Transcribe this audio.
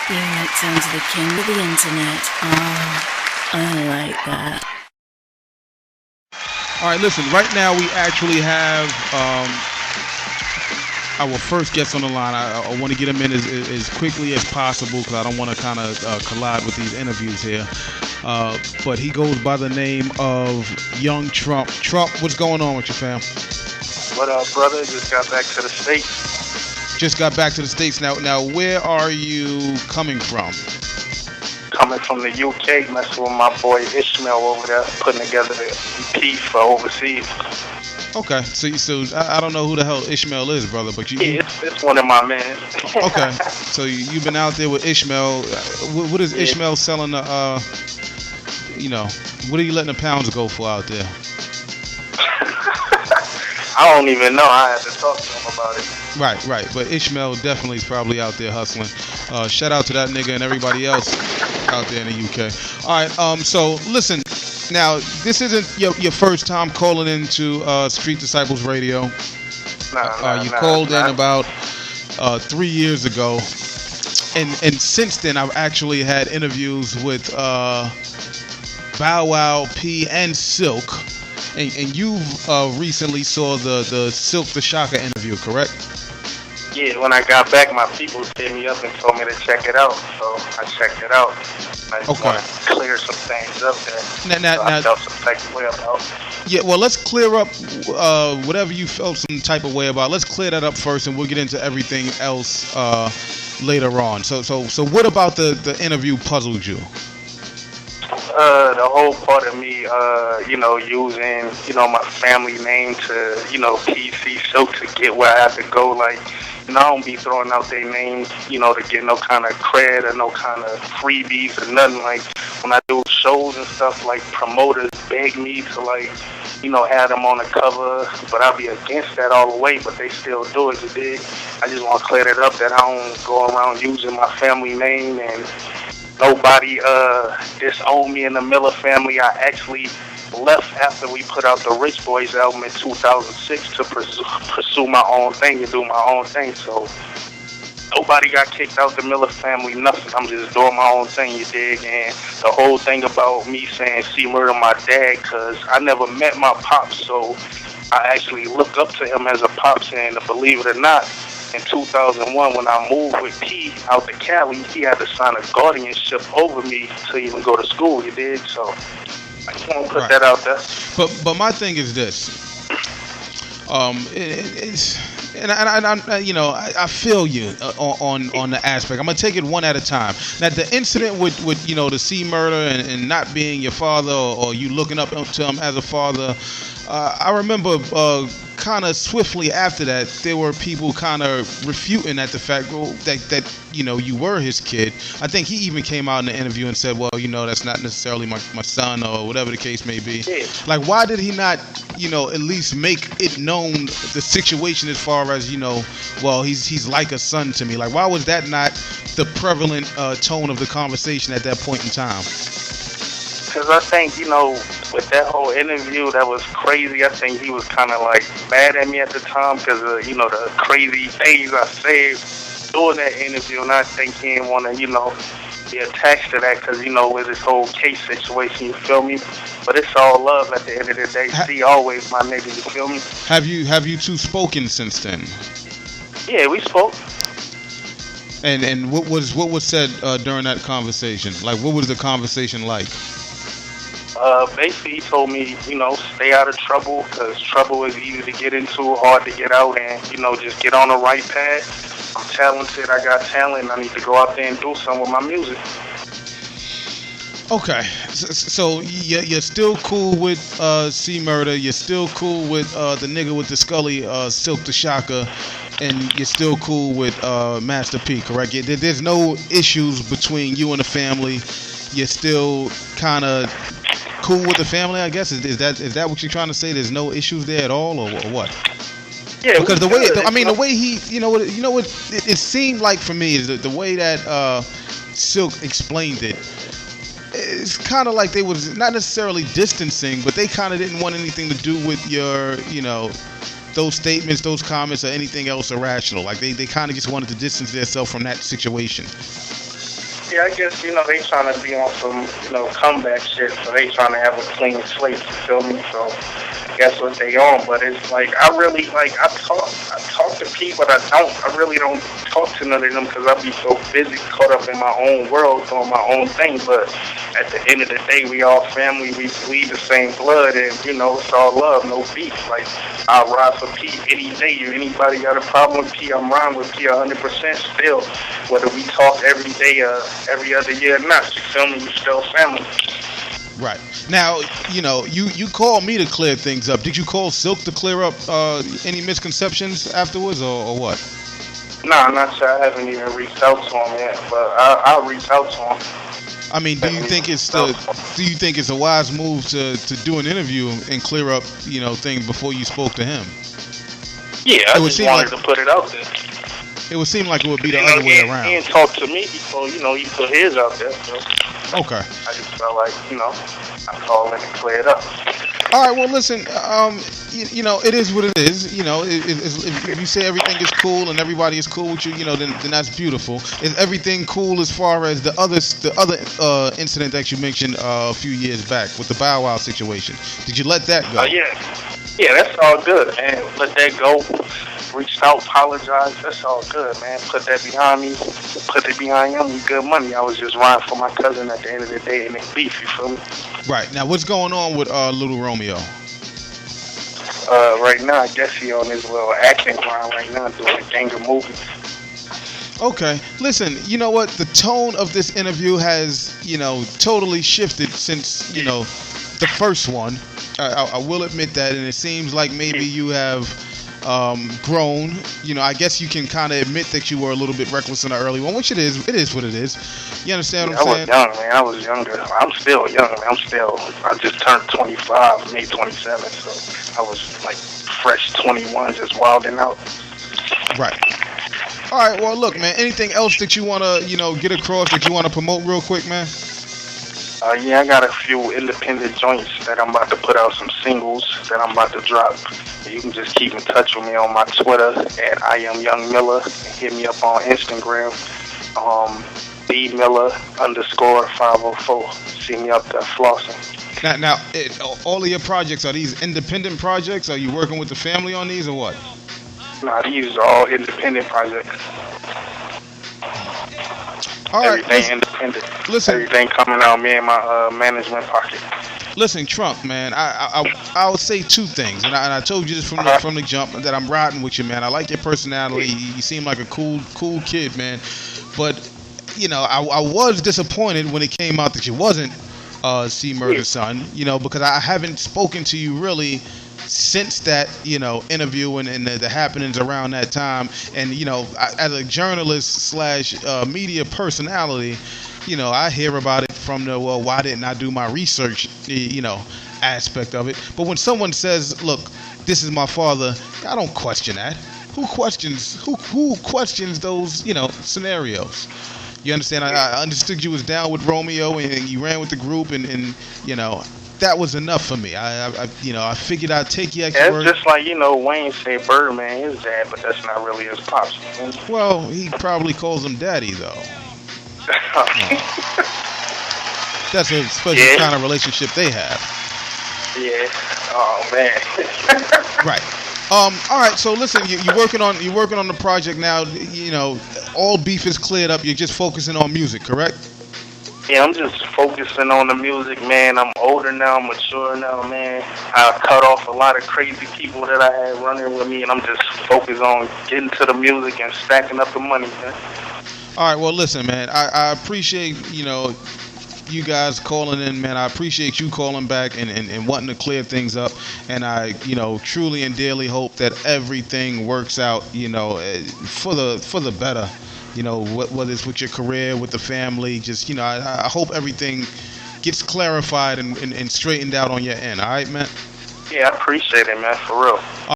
You're hooked onto the king of the internet. Oh, I like that. All right, listen, right now we actually have our first guest on the line. I want to get him in as quickly as possible because I don't want to kind of collide with these interviews here. But he goes by the name of Young Trump. Trump, what's going on with you, fam? What up, brother? Just got back to the States. Just got back to the States. Now, where are you coming from? Coming from the UK, messing with my boy Ishmael over there, putting together a EP for overseas. Okay, so I don't know who the hell Ishmael is, brother, but you... Yeah, it's one of my men. Okay, so you've been out there with Ishmael. What is Ishmael selling the, what are you letting the pounds go for out there? I don't even know. I had to talk to him about it. Right, but Ishmael definitely is probably out there hustling. Shout out to that nigga and everybody else out there in the UK. All right, so listen, now this isn't your first time calling into Street Disciplez Radio. You called in about 3 years ago, and since then I've actually had interviews with Bow Wow, P, and Silkk, and you recently saw the Silkk the Shocker interview, correct? Yeah, when I got back, my people hit me up and told me to check it out, so I checked it out. I just want to clear some things up there. Now, I felt some type of way about. Yeah, well, let's clear up whatever you felt some type of way about. Let's clear that up first, and we'll get into everything else later on. So what about the interview puzzled you? The whole part of me, using, my family name to, PC Silkk to get where I have to go. Like, I don't be throwing out their names, to get no kind of cred or no kind of freebies or nothing. Like, when I do shows and stuff, like, promoters beg me to, like, have them on the cover, but I'll be against that all the way, but they still do it, you dig? I just want to clear that up, that I don't go around using my family name and nobody disowned me in the Miller family. I actually left after we put out the Rich Boys album in 2006 to pursue my own thing and do my own thing. So nobody got kicked out the Miller family, nothing. I'm just doing my own thing, you dig? And the whole thing about me saying C murder my dad, because I never met my pops, so I actually look up to him as a pops, and believe it or not, in 2001, when I moved with P out to Cali, he had to sign a guardianship over me to even go to school, you did? So I just want to put that out there. But my thing is this. I feel you on the aspect. I'm gonna take it one at a time. Now, the incident with the C murder and not being your father or you looking up to him as a father, I remember kind of swiftly after that there were people kind of refuting at the fact that you were his kid. I think he even came out in the interview and said, well, that's not necessarily my son or whatever the case may be. Yeah. Like, why did he not at least make it known the situation as far as well, he's like a son to me? Like, why was that not the prevalent tone of the conversation at that point in time? Because I think, with that whole interview, that was crazy. I think he was kind of like mad at me at the time because of, the crazy things I said during that interview. And I think he didn't want to, be attached to that because, with this whole case situation, you feel me? But it's all love at the end of the day. See, always my nigga, you feel me? Have you two spoken since then? Yeah, we spoke. And what was said during that conversation? Like, what was the conversation like? Basically, he told me, stay out of trouble, because trouble is easy to get into, hard to get out, and, just get on the right path. I'm talented, I got talent, I need to go out there and do something with my music. Okay, so you're still cool with C Murder, you're still cool with the nigga with the Scully, Silkk the Shocker, and you're still cool with Master P, correct? There's no issues between you and the family. You're still kind of cool with the family, I guess. Is that what you're trying to say? There's no issues there at all, or what? Yeah, because the way he, it seemed like for me is the way that Silkk explained it. It's kind of like they was not necessarily distancing, but they kind of didn't want anything to do with your, those statements, those comments, or anything else irrational. Like they kind of just wanted to distance themselves from that situation. Yeah, I guess, they trying to be on some, comeback shit, so they trying to have a clean slate, you feel me? So that's what they on, but it's like, I really, I talk to people, but I really don't talk to none of them because I be so busy, caught up in my own world, doing my own thing, but at the end of the day, we all family, we bleed the same blood, and, it's all love, no beef. Like, I'll ride for P any day. If anybody got a problem with P, I'm riding with P 100% still, whether we talk every day, every other year or not, you feel me? We still family. Right. Now, you called me to clear things up. Did you call Silkk to clear up any misconceptions afterwards, or what? No, I'm not sure. I haven't even reached out to him yet, but I'll reach out to him. I mean, do you think it's a wise move to do an interview and clear up, things before you spoke to him? Yeah, I just wanted to put it out there. It would seem like it would be the other way around. He didn't talk to me before, he put his out there. So okay. I just felt like, I called in and clear it up. All right, well, listen, it is what it is. If you say everything is cool and everybody is cool with you, then that's beautiful. Is everything cool as far as the other incident that you mentioned a few years back with the Bow Wow situation? Did you let that go? Yeah, that's all good, man. Let that go. Reached out, apologized. That's all good, man. Put that behind me. Put it behind him. We good money. I was just riding for my cousin at the end of the day, and it's beef. You feel me? Right. Now, what's going on with Little Romeo? Right now, I guess he on his little acting grind right now, doing a gang of movies. Okay. Listen, you know what? The tone of this interview has, totally shifted since, the first one. I will admit that, and it seems like maybe you have grown. I guess you can kind of admit that you were a little bit reckless in the early one, which it is what it is. You understand what I'm saying? I was young, man. I was younger. I'm still young, man. I just turned 25, May 27th, so I was like fresh 21, just wilding out. Right. All right, well, look, man, anything else that you want to, get across, that you want to promote real quick, man? Yeah, I got a few independent joints that I'm about to put out, some singles that I'm about to drop. You can just keep in touch with me on my Twitter at @IamYoungMiller. Hit me up on Instagram, BMiller_504. See me up there flossing. Now, all of your projects, are these independent projects? Are you working with the family on these or what? Nah, these are all independent projects. All right, everything independent. Listen, everything coming out me in my management pocket. Listen, Trump, man, I would say two things, and I told you this from the jump that I'm riding with you, man. I like your personality. You seem like a cool kid, man. But I was disappointed when it came out that you wasn't C Murder's son. Because I haven't spoken to you really since that interview and the happenings around that time, and as a journalist / media personality, I hear about it from the why didn't I do my research aspect of it. But when someone says, look, this is my father, I don't question that. Who questions those scenarios? You understand? I understood you was down with Romeo and you ran with the group and that was enough for me. I figured I'd take you extra word. It's just like, Wayne said Birdman is dad, but that's not really his pops. Well, he probably calls him daddy, though. That's a special kind of relationship they have. Yeah. Oh, man. Right. All right. So listen, you're working on the project now. All beef is cleared up. You're just focusing on music, correct? Yeah, I'm just focusing on the music, man. I'm older now, mature now, man. I cut off a lot of crazy people that I had running with me, and I'm just focused on getting to the music and stacking up the money, man. All right, well, listen, man. I appreciate, you guys calling in, man. I appreciate you calling back and wanting to clear things up. And I, truly and dearly hope that everything works out, for the better. Whether it's with your career, with the family, just, I hope everything gets clarified and straightened out on your end. All right, man? Yeah, I appreciate it, man, for real.